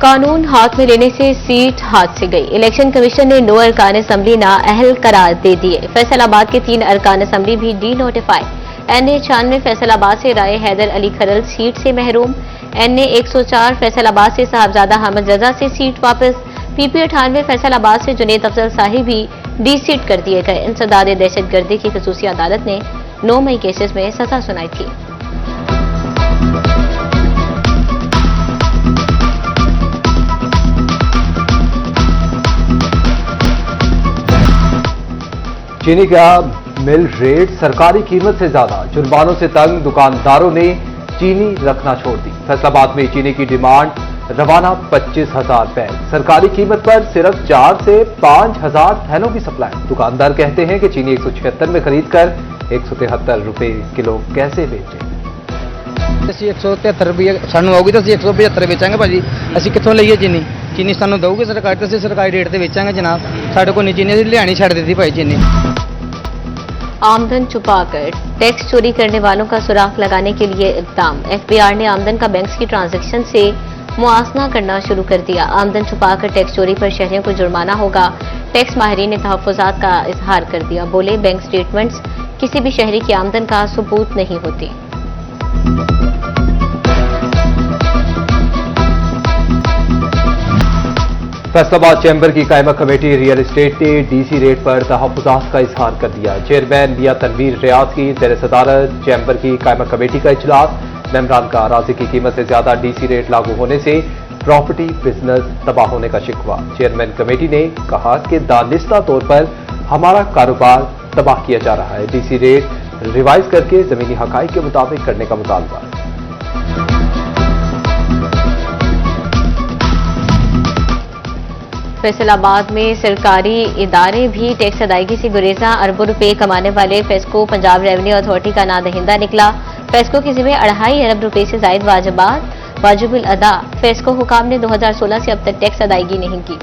कानून हाथ में लेने से सीट हाथ से गई। इलेक्शन कमीशन ने 9 अरकान असम्बली नाअहल करार दे दिए। फैसलाबाद के 3 अरकान असम्बली भी डी नोटिफाई। NA 96 फैसलाबाद से राय हैदर अली खरल सीट से महरूम। NA 104 फैसलाबाद से साहबजादा अहमद रजा से सीट वापस। PP 98 फैसलाबाद से जुनेद अफजल साहिब भी डी सीट कर दिए गए। इंसदाद दहशतगर्दी की खसूसी अदालत ने 9 मई केसेस में सजा सुनाई थी। चीनी का मिल रेट सरकारी कीमत से ज्यादा, जुर्मानों से तंग दुकानदारों ने चीनी रखना छोड़ दी। फैसलाबाद में चीनी की डिमांड रवाना 25,000 बैग, सरकारी कीमत पर सिर्फ 4 से 5,000 थैलों की सप्लाई। दुकानदार कहते हैं कि चीनी 176 में खरीद कर 173 रुपए किलो कैसे बेचें। ਅਸੀਂ 173 ਰੁਪਏ ਸਾਨੂੰ ਆਉਗੀ ਤਾਂ ਅਸੀਂ 175 ਵੇਚਾਂਗੇ ਭਾਜੀ। ਅਸੀਂ ਕਿੱਥੋਂ ਲਈਏ ਚੀਨੀ? ਚੀਨੀ ਸਾਨੂੰ ਦਊਗੇ ਸਰਕਾਰ, ਤੇ ਅਸੀਂ ਸਰਕਾਰੀ ਰੇਟ ਤੇ ਵੇਚਾਂਗੇ ਜਨਾਬ। ਸਾਡੇ ਕੋਲ ਨਹੀਂ ਚੀਨੀ, ਅਸੀਂ ਲਿਆਣੀ ਛੱਡ ਦਿੱਤੀ ਭਾਈ चीनी। आमदन छुपाकर टैक्स चोरी करने वालों का सुराग लगाने के लिए इक़दाम। FBI ने आमदन का बैंक की ट्रांजैक्शन से मुआसना करना शुरू कर दिया। आमदन छुपाकर टैक्स चोरी पर शहरियों को जुर्माना होगा। टैक्स माहिरीन ने तहफ़्फ़ुज़ात का इजहार कर दिया। बोले, बैंक स्टेटमेंट्स किसी भी शहरी की आमदन का सबूत नहीं होती। फैसलाबाद चैम्बर की कायमा कमेटी रियल एस्टेट ने DC रेट पर तहफ़्फ़ुज़ात का इजहार कर दिया। चेयरमैन मियां तनवीर रियाज की ज़ेर सदारत चैम्बर की कायमा कमेटी का इजलास। मेंबरान का अराज़ी की कीमत से ज्यादा DC रेट लागू होने से प्रॉपर्टी बिजनेस तबाह होने का शिकवा। चेयरमैन कमेटी ने कहा कि दानिस्ता तौर पर हमारा कारोबार तबाह किया जा रहा है। DC रेट रिवाइज करके जमीनी हकाइक के मुताबिक करने का मुतालबा। फैसलाबाद में सरकारी इदारे भी टैक्स अदायगी से गुरेजा। अरबों रुपए कमाने वाले फेस्को पंजाब रेवेन्यू अथॉरिटी का नादहिंदा निकला। फेस्को की जिम्मे 2.5 अरब रुपए से जायद वाजिबुल अदा। फेस्को हुकाम ने 2016 से अब तक टैक्स अदायगी नहीं की।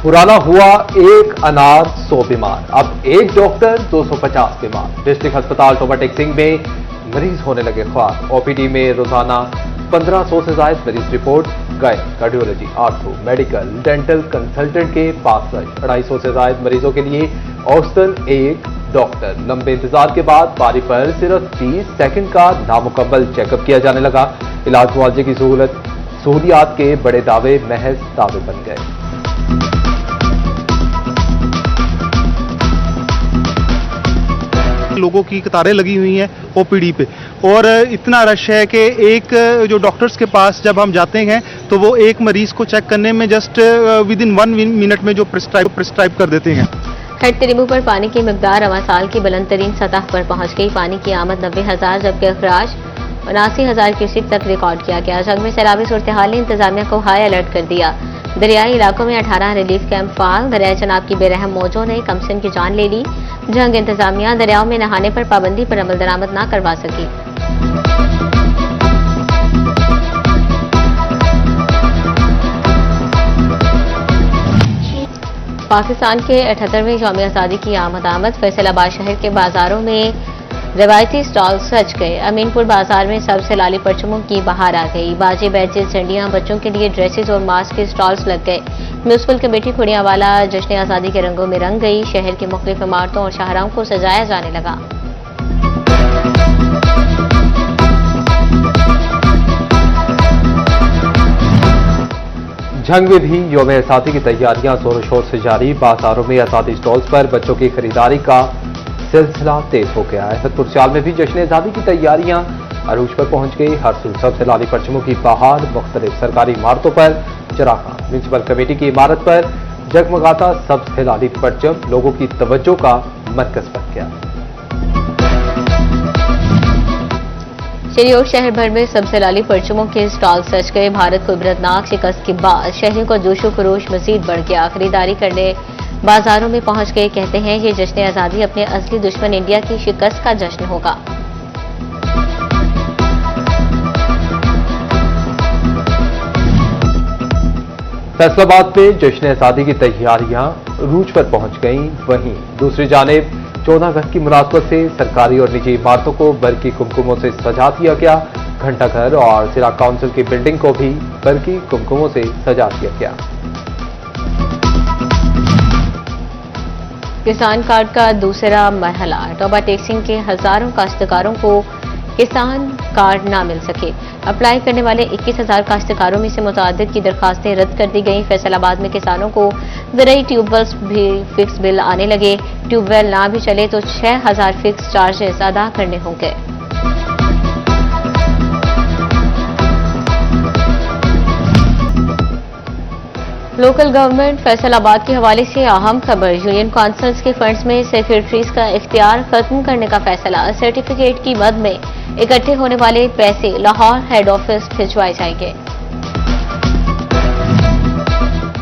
पुराना हुआ एक अनार 100 बीमार, अब एक डॉक्टर 250 बीमार। डिस्ट्रिक्ट अस्पताल टोबा टेक सिंह में मरीज होने लगे ख्वार। OPD में रोजाना 1500 से ज्यादा मरीज रिपोर्ट गए। Cardiology, ortho, medical, dental consultant के 65, 250 से ज्यादा मरीजों के लिए औसतन एक डॉक्टर। लंबे इंतजार के बाद बारी पर सिर्फ 30 सेकंड का नामुकम्मल चेकअप किया जाने लगा। इलाज मुआवजे की सहूलियात के बड़े दावे महज दावे बन गए। लोगों की कतारें लगी हुई हैं OPD पे, और इतना रश है कि एक जो डॉक्टर्स के पास जब हम जाते हैं तो वो एक मरीज को चेक करने में जस्ट विद इन 1 मिनट में जो प्रिस्क्राइब कर देते हैं। हेड तिरिमू पर पानी की मिकदार रवां साल की बुलंद तरीन सतह पर पहुंच गई। पानी की आमद 90,000 जबकि अखराज 79,000 क्यूसेक तक रिकॉर्ड किया गया। जंग में सैलाबी सूरत हाल ने इंतजामिया को हाई अलर्ट कर दिया। दरियाई इलाकों में 18 रिलीफ कैंप फाल। दरिया चनाब की बेरहम मौजों ने कमसिन की जान ले ली। जंग इंतजामिया दरियाओं में नहाने पर पाबंदी पर अमल दरामद न करवा सकी। पाकिस्तान के 78वें यौम आज़ादी की आमद। फैसलाबाद शहर के बाजारों में रवायती स्टॉल सज गए। अमीनपुर बाजार में सबसे लाली परचमों की बहार आ गई। बाजे, बैचेस, झंडियां, बच्चों के लिए ड्रेसेस और मास्क के स्टॉल्स लग गए। म्यूनिसिपल कमेटी खुड़ियावाला जश्न आज़ादी के रंगों में रंग गई। शहर की मुख्तलिफ इमारतों और शाहराहों को सजाया जाने लगा। जंग में भी यौम आज़ादी की तैयारियां जोरों शोर से जारी। बाजारों में आज़ादी स्टॉल्स पर बच्चों की खरीदारी का सिलसिला तेज हो गया है। हसनपुर सियाल में भी जश्न आज़ादी की तैयारियां अरूज पर पहुंच गई। हर सूर सबसे लाली परचमों की बहार। मुख्तलिफ सरकारी इमारतों पर चरागाह। म्यूनिसिपल कमेटी की इमारत पर जगमगाता सबसे लाली परचम लोगों की तवज्जो का मरकज बन गया। शहर शहर भर में सबसे लाली परचमों के स्टॉल सज गए। भारत को इबरतनाक शिकस्त के बाद शहरियों का जोशो खरोश मजीद बढ़ गया। खरीदारी करने बाजारों में पहुंच गए। कहते हैं ये जश्न आज़ादी अपने असली दुश्मन इंडिया की शिकस्त का जश्न होगा। फैसलाबाद में जश्न आज़ादी की तैयारियां रूज पर पहुंच गईं। वहीं दूसरी जानिब 14 अगस्त की मुनासबत से सरकारी और निजी इमारतों को बरकी कुमकुमों से सजा दिया गया। घंटाघर और जिला काउंसिल की बिल्डिंग को भी बरकी कुमकुमों से सजा दिया गया। किसान कार्ड का दूसरा मरहला, टोबा टेक्सिंग के हजारों काश्तकारों को किसान कार्ड ना मिल सके। अप्लाई करने वाले 21,000 काश्तकारों में से मुतअद्दिद की दरखास्तें रद्द कर दी गईं। फैसलाबाद में किसानों को ज़राई ट्यूबवेल्स भी फिक्स बिल आने लगे। ट्यूबवेल ना भी चले तो 6,000 फिक्स चार्जेस अदा करने होंगे। लोकल गवर्नमेंट फैसलाबाद के हवाले से अहम खबर, यूनियन काउंसिल्स के फंड्स में सेक्रेटरीज का इख्तियार खत्म करने का फैसला। सर्टिफिकेट की मद में इकट्ठे होने वाले पैसे लाहौर हेड ऑफिस भिजवाए जाएंगे।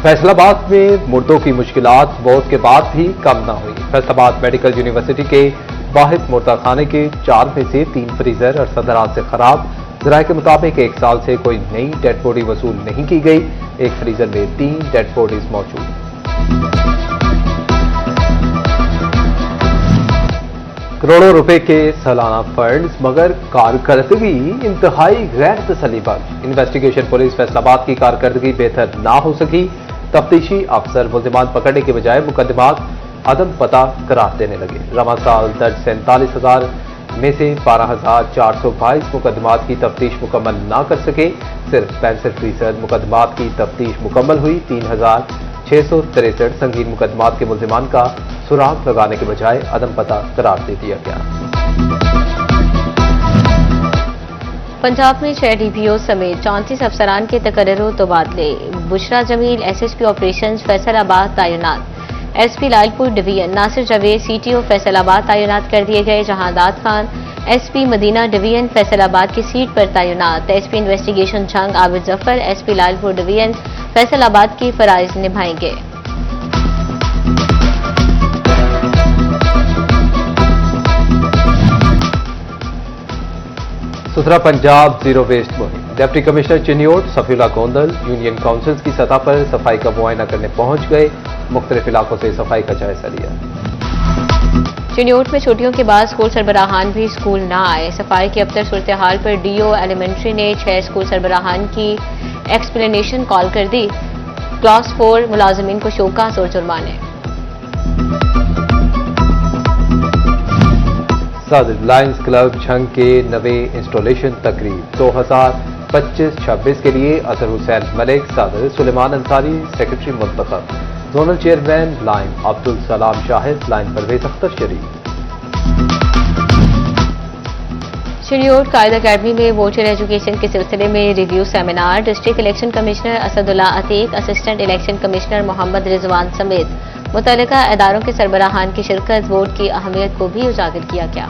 फैसलाबाद में मुर्दों की मुश्किलात मौत के बाद भी कम न हुई। फैसलाबाद मेडिकल यूनिवर्सिटी के वाहिद मुर्दा खाने के 4 में से 3 फ्रीजर और सदरात से खराब। जराये के मुताबिक 1 साल से कोई नई डेड बॉडी वसूल नहीं की गई। एक फ्रीजर में 3 डेड बॉडीज मौजूद। करोड़ों रुपए के सालाना फंड्स मगर कारकर्दगी इंतहाई गैर तसल्लीबख्श। इन्वेस्टिगेशन पुलिस फैसलाबाद की कारकर्दगी बेहतर ना हो सकी। तफ्तीशी अफसर मुल्जिमान पकड़ने के बजाय मुकदमात अदम पता करार देने लगे। रवा साल दर्ज 47,000 में से 12,422 मुकदमात की तफ्तीश मुकम्मल ना कर सके। सिर्फ 65% मुकदमात की तफ्तीश मुकम्मल हुई। 3,663 संगीन मुकदमात के मुल्जिमान का सुराग लगाने के बजाय अदम पता करार दे दिया गया। पंजाब में 6 डीपीओ समेत 34 अफसरान के तकर्रुर तबादले। बुशरा जमील एसएसपी ऑपरेशंस फैसलाबाद तैनात। SP Lalpur division Nasir Javed CTO Faisalabad तैनात कर दिए गए। जहांदाद खान एसपी मदीना डिवीजन फैसलाबाद की सीट पर तैनात। SP investigation Jang Abid Zafar SP Lalpur division Faisalabad की फराइज निभाएंगे। सुथरा पंजाब जीरो वेस्ट मुहिम। Deputy commissioner Chiniot Safiullah Gondal union councils की सतह पर सफाई का मुआयना करने पहुंच गए। मुख्तलिफ इलाकों से सफाई का जायजा लिया। चिन्योट में छुट्टियों के बाद स्कूल सरबराहान भी स्कूल न आए। सफाई की अबतर सूरत हाल पर डीओ एलिमेंट्री ने 6 स्कूल सरबराहान की एक्सप्लेनेशन कॉल कर दी। क्लास 4 मुलाजमीन को शोकास और जुर्माने। सदर लायंस क्लब झंग के नवे इंस्टॉलेशन तकरीब 2025-26 के लिए अजहर हुसैन मलिक, सदर सुलेमान अंसारी सेक्रेटरी मुंतखब। Zonal chairman lion Abdul Salam Shahid, lion Parvez Akhtar Sharif. Chiniot कायदा अकेडमी में वोटर एजुकेशन के सिलसिले में review seminar. District election commissioner Asadullah Atiq, assistant election commissioner Mohammad Rizwan समेत मुतल्लिका इदारों के सरबराहान की शिरकत वोट की अहमियत को भी उजागर किया गया।